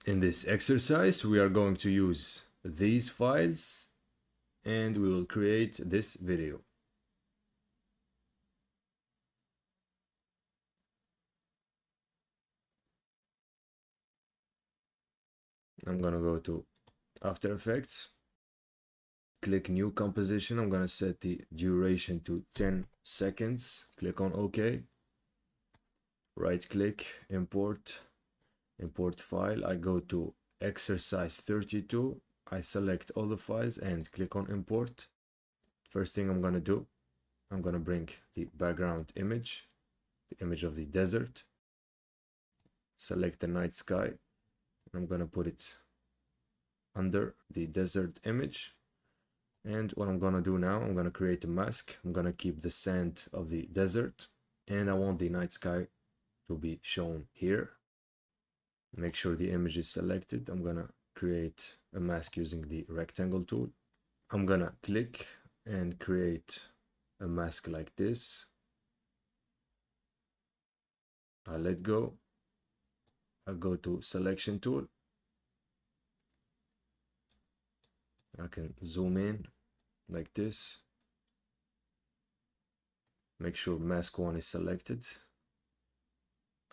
In this exercise, we are going to use these files and we will create this video. I'm gonna go to After Effects, click New Composition. I'm gonna set the duration to 10 seconds. Click on OK. Right click, import file. I go to exercise 32. I select all the files and click on import. First thing I'm gonna do, I'm gonna bring the background image, the image of the desert. Select the night sky. I'm gonna put it under the desert image. And what I'm gonna do now, I'm gonna create a mask. I'm gonna keep the sand of the desert and I want the night sky to be shown here. Make sure the image is selected. I'm gonna create a mask using the rectangle tool. I'm gonna click and create a mask like this. I let go. I go to selection tool. I can zoom in like this. Make sure mask 1 is selected.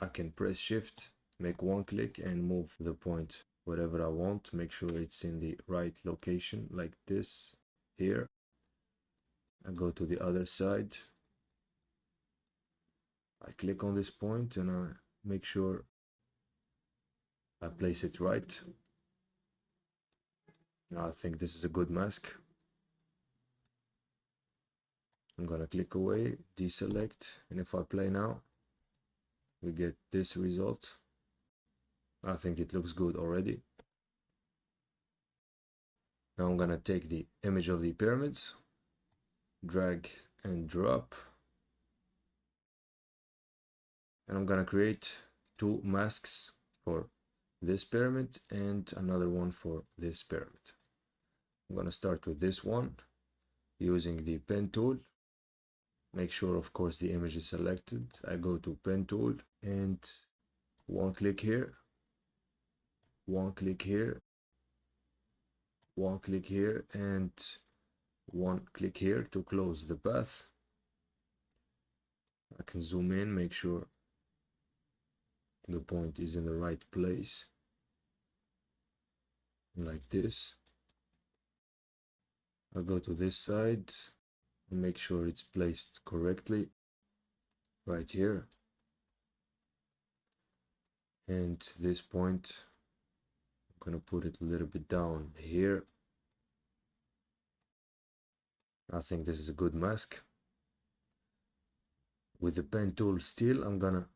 I can press shift, make one click and move the point wherever I want. Make sure it's in the right location like this here. I go to the other side. I click on this point and I make sure I place it right. Now I think this is a good mask. I'm gonna click away, deselect, and if I play now, we get this result. I think it looks good already. Now I'm gonna take the image of the pyramids, drag and drop, and I'm gonna create two masks for this pyramid and another one for this pyramid. I'm gonna start with this one using the pen tool. Make sure, of course, the image is selected. I go to pen tool and one click here, one click here, one click here, and one click here to close the path. I can zoom in, make sure the point is in the right place, like this. I'll go to this side and make sure it's placed correctly, right here. And this point, I'm gonna put it a little bit down here. I think this is a good mask. With the pen tool still, I'm gonna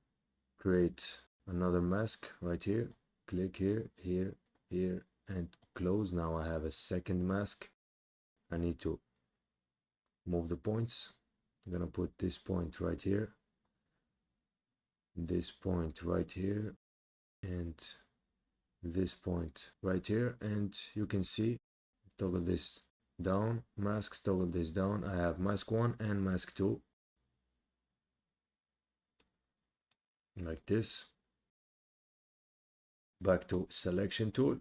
create another mask right here. Click here, here, here, and close. Now I have a second mask. I need to move the points. I'm gonna put this point right here, this point right here, and this point right here. And you can see, toggle this down, masks, toggle this down. I have mask 1 and mask 2, like this. Back to selection tool.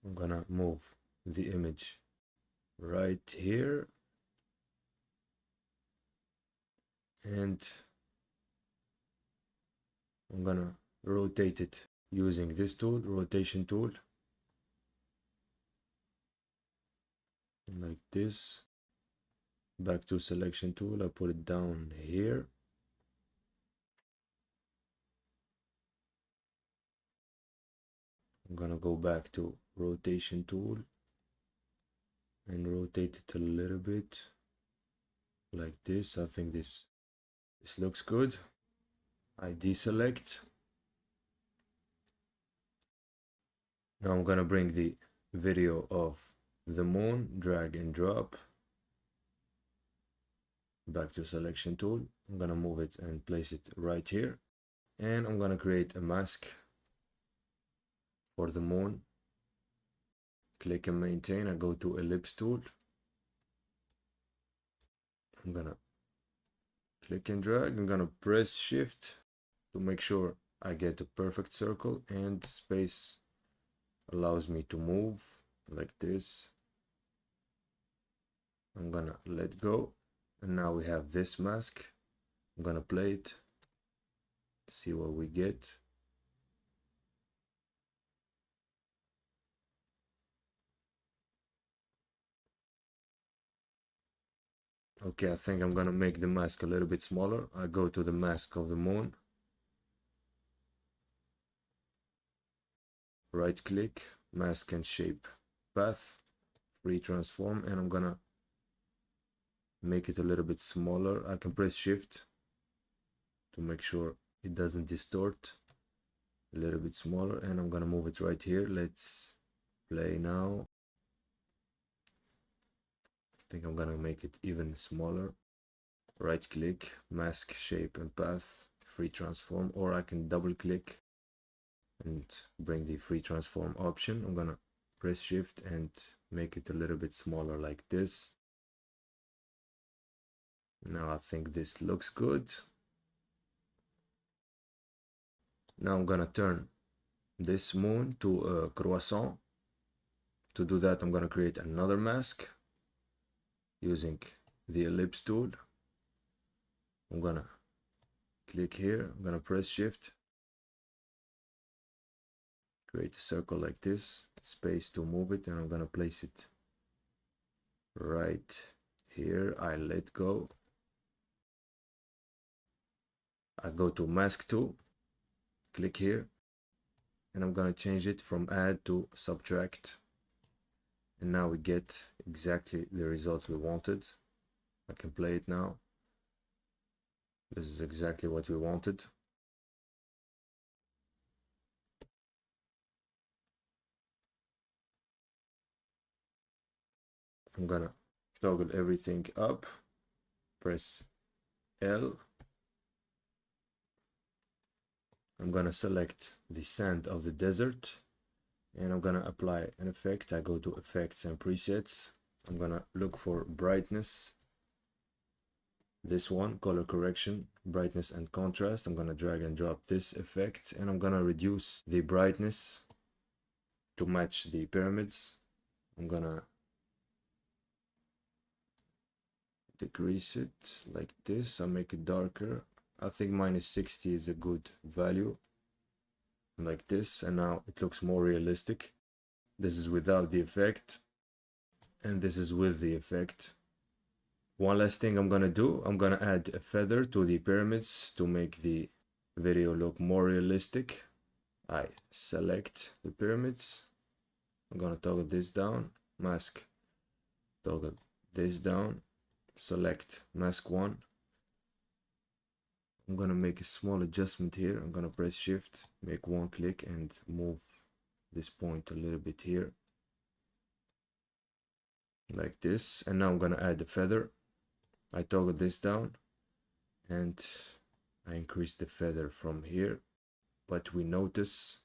I'm gonna move the image right here and I'm gonna rotate it using this tool, rotation tool, like this. Back to selection tool, I put it down here. I'm gonna go back to rotation tool and rotate it a little bit like this. I think this looks good. I deselect. Now I'm gonna bring the video of the moon, drag and drop. Back to selection tool. I'm gonna move it and place it right here. And I'm gonna create a mask for the moon. Click and maintain. I go to ellipse tool. I'm gonna click and drag. I'm gonna press shift to make sure I get a perfect circle and space allows me to move like this. I'm gonna let go, and now we have this mask. I'm gonna play it, see what we get. Okay, I think I'm gonna make the mask a little bit smaller. I go to the mask of the moon, right click, mask and shape path, free transform, and I'm gonna make it a little bit smaller. I can press shift to make sure it doesn't distort. A little bit smaller, and I'm gonna move it right here. Let's play now. I think I'm gonna make it even smaller. Right click, mask, shape and path, free transform, or I can double click and bring the free transform option. I'm gonna press shift and make it a little bit smaller like this. Now I think this looks good. Now I'm gonna turn this moon to a croissant. To do that, I'm gonna create another mask using the ellipse tool. I'm gonna click here, I'm gonna press shift, create a circle like this, space to move it, and I'm gonna place it right here. I let go. I go to mask tool, click here, and I'm gonna change it from add to subtract. And now we get exactly the result we wanted. I can play it now. This is exactly what we wanted. I'm gonna toggle everything up, press L. I'm gonna select the sand of the desert, and I'm gonna apply an effect. I go to effects and presets. I'm gonna look for brightness. This one, color correction, brightness and contrast. I'm gonna drag and drop this effect, and I'm gonna reduce the brightness to match the pyramids. I'm gonna decrease it like this. I'll make it darker. I think -60 is a good value, like this, and now it looks more realistic. This is without the effect, and this is with the effect. One last thing I'm gonna do, I'm gonna add a feather to the pyramids to make the video look more realistic. I select the pyramids. I'm gonna toggle this down, mask, toggle this down, select mask 1. I'm gonna make a small adjustment here. I'm gonna press shift, make one click, and move this point a little bit here, like this. And now I'm gonna add a feather. I toggle this down, and I increase the feather from here. But we notice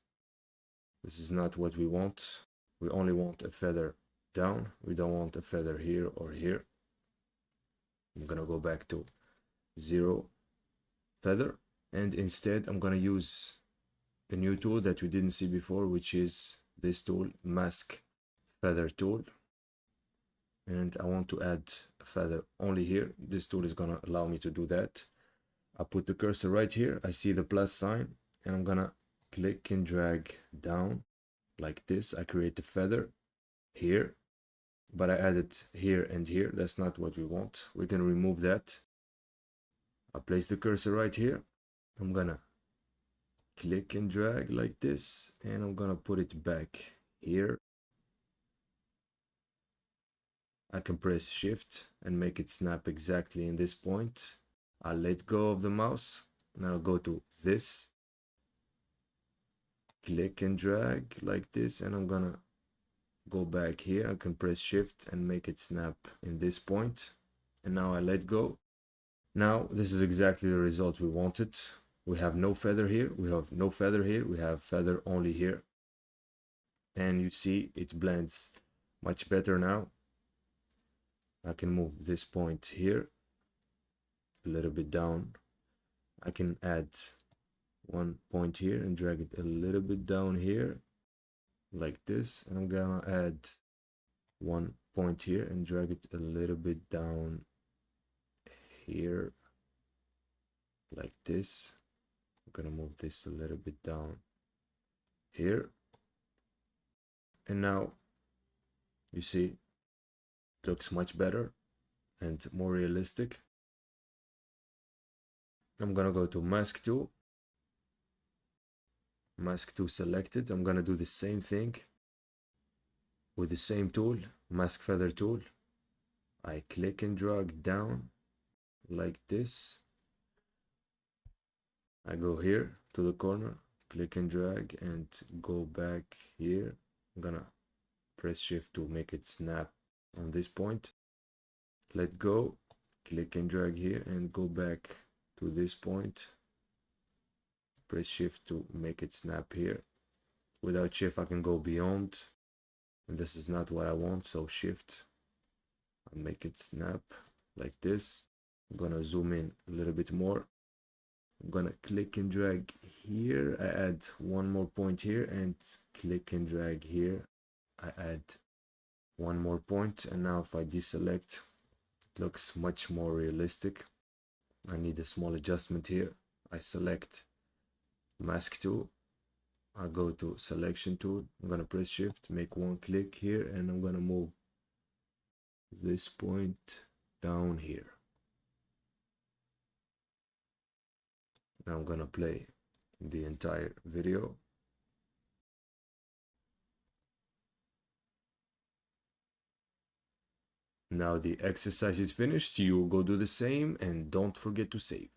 this is not what we want. We only want a feather down. We don't want a feather here or here. I'm gonna go back to 0 feather, and instead I'm gonna use a new tool that we didn't see before, which is this tool, mask feather tool. And I want to add a feather only here. This tool is gonna allow me to do that. I put the cursor right here. I see the plus sign, and I'm gonna click and drag down like this. I create a feather here, but I added here and here. That's not what we want. We can remove that. I place the cursor right here. I'm gonna click and drag like this, and I'm gonna put it back here. I can press shift and make it snap exactly in this point. I'll let go of the mouse. Now go to this, click and drag like this, and I'm gonna go back here. I can press shift and make it snap in this point. And now I let go. Now this is exactly the result we wanted. We have no feather here, we have no feather here, we have feather only here. And you see it blends much better now. I can move this point here a little bit down. I can add one point here and drag it a little bit down here. like this, and I'm gonna add 1 point here and drag it a little bit down here like this. I'm gonna move this a little bit down here, and now you see it looks much better and more realistic. I'm gonna go to mask tool, mask tool selected. I'm gonna do the same thing with the same tool, mask feather tool. I click and drag down like this. I go here to the corner, click and drag, and go back here. I'm gonna press shift to make it snap on this point. Let go, click and drag here and go back to this point. Press shift to make it snap here. Without shift I can go beyond, and this is not what I want, so shift and make it snap like this. I'm gonna zoom in a little bit more. I'm gonna click and drag here. I add 1 more point here and click and drag here. I add 1 more point, and now if I deselect, it looks much more realistic. I need a small adjustment here. I select mask tool. I go to selection tool. I'm gonna press shift, make 1 click here, and I'm gonna move this point down here. Now I'm gonna play the entire video. Now the exercise is finished. You go do the same and don't forget to save.